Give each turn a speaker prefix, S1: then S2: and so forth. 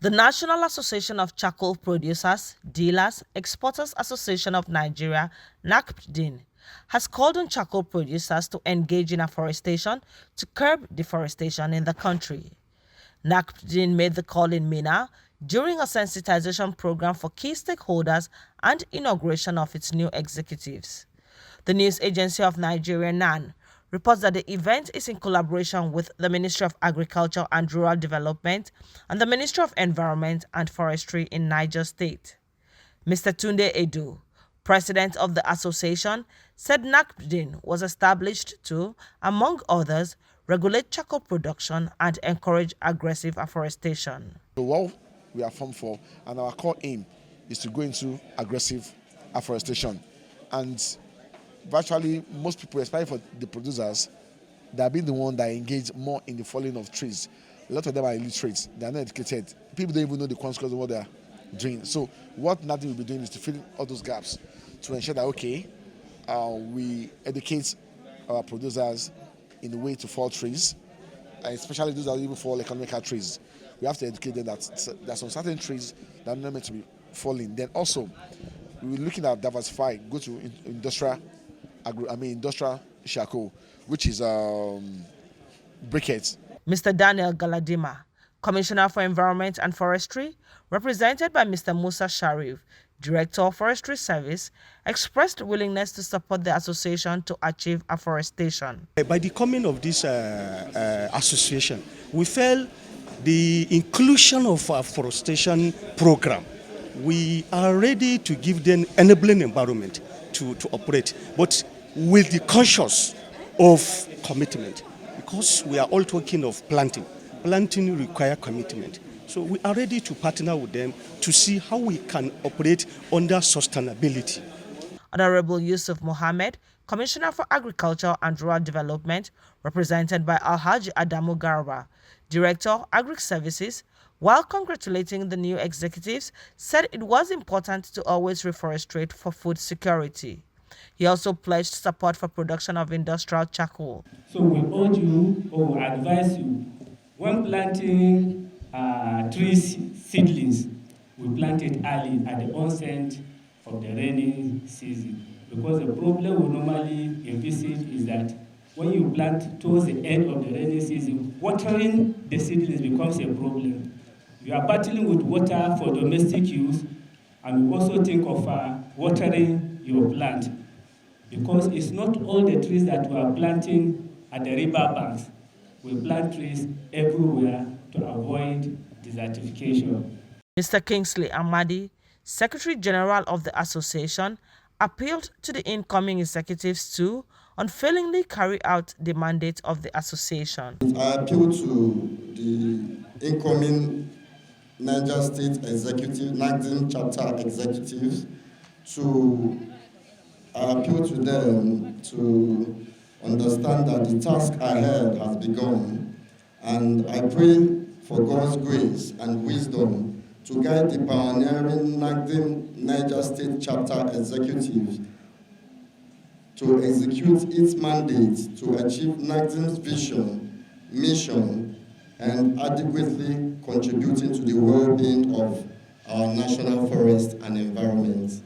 S1: The National Association of Charcoal Producers, Dealers, Exporters Association of Nigeria, NACPDEAN, has called on charcoal producers to engage in afforestation to curb deforestation in the country. NACPDEAN made the call in Minna during a sensitization program for key stakeholders and inauguration of its new executives. The news agency of Nigeria, NAN, reports that the event is in collaboration with the Ministry of Agriculture and Rural Development and the Ministry of Environment and Forestry in Niger State. Mr. Tunde Edu, president of the association, said NACPDEAN was established to, among others, regulate charcoal production and encourage aggressive afforestation.
S2: So what we are formed for, and our core aim, is to go into aggressive afforestation. And virtually most people, especially for the producers, they have been the one that engage more in the falling of trees. A lot of them are illiterate, they are not educated. People don't even know the consequences of what they are doing. So what NACPDEAN will be doing is to fill in all those gaps to ensure that, okay, we educate our producers in the way to fall trees, and especially those that even fall economical trees. We have to educate them that there are some certain trees that are not meant to be falling. Then also, we're looking at diversify, go to industrial charcoal, which is briquettes.
S1: Mr. Daniel Galadima, Commissioner for Environment and Forestry, represented by Mr. Musa Sharif, Director of Forestry Service, expressed willingness to support the association to achieve afforestation.
S3: By the coming of this association, we felt the inclusion of afforestation program, we are ready to give them enabling environment to operate, but with the conscious of commitment, because we are all talking of planting. Planting requires commitment. So we are ready to partner with them to see how we can operate under sustainability.
S1: Honorable Yusuf Mohammed, Commissioner for Agriculture and Rural Development, represented by Alhaji Adamu Garba, Director, Agri Services, while congratulating the new executives, said it was important to always reforestate for food security. He also pledged support for production of industrial charcoal.
S4: So we urge you or we advise you, when planting trees, seedlings, we plant it early at the onset of the rainy season. Because the problem we normally envisage is that when you plant towards the end of the rainy season, watering the seedlings becomes a problem. You are battling with water for domestic use, and we also think of watering your plant. Because it's not all the trees that we are planting at the river banks. We plant trees everywhere to avoid desertification.
S1: Mr. Kingsley Amadi, Secretary General of the association, appealed to the incoming executives to unfailingly carry out the mandate of the association.
S5: I appeal to the incoming Niger State Executive, NACPDEAN chapter executives, to appeal to them to understand that the task ahead has begun, and I pray for God's grace and wisdom to guide the pioneering NACPDEAN Niger State chapter executives to execute its mandate to achieve NACPDEAN's vision, mission, and adequately contributing to the well-being of our national forest and environment.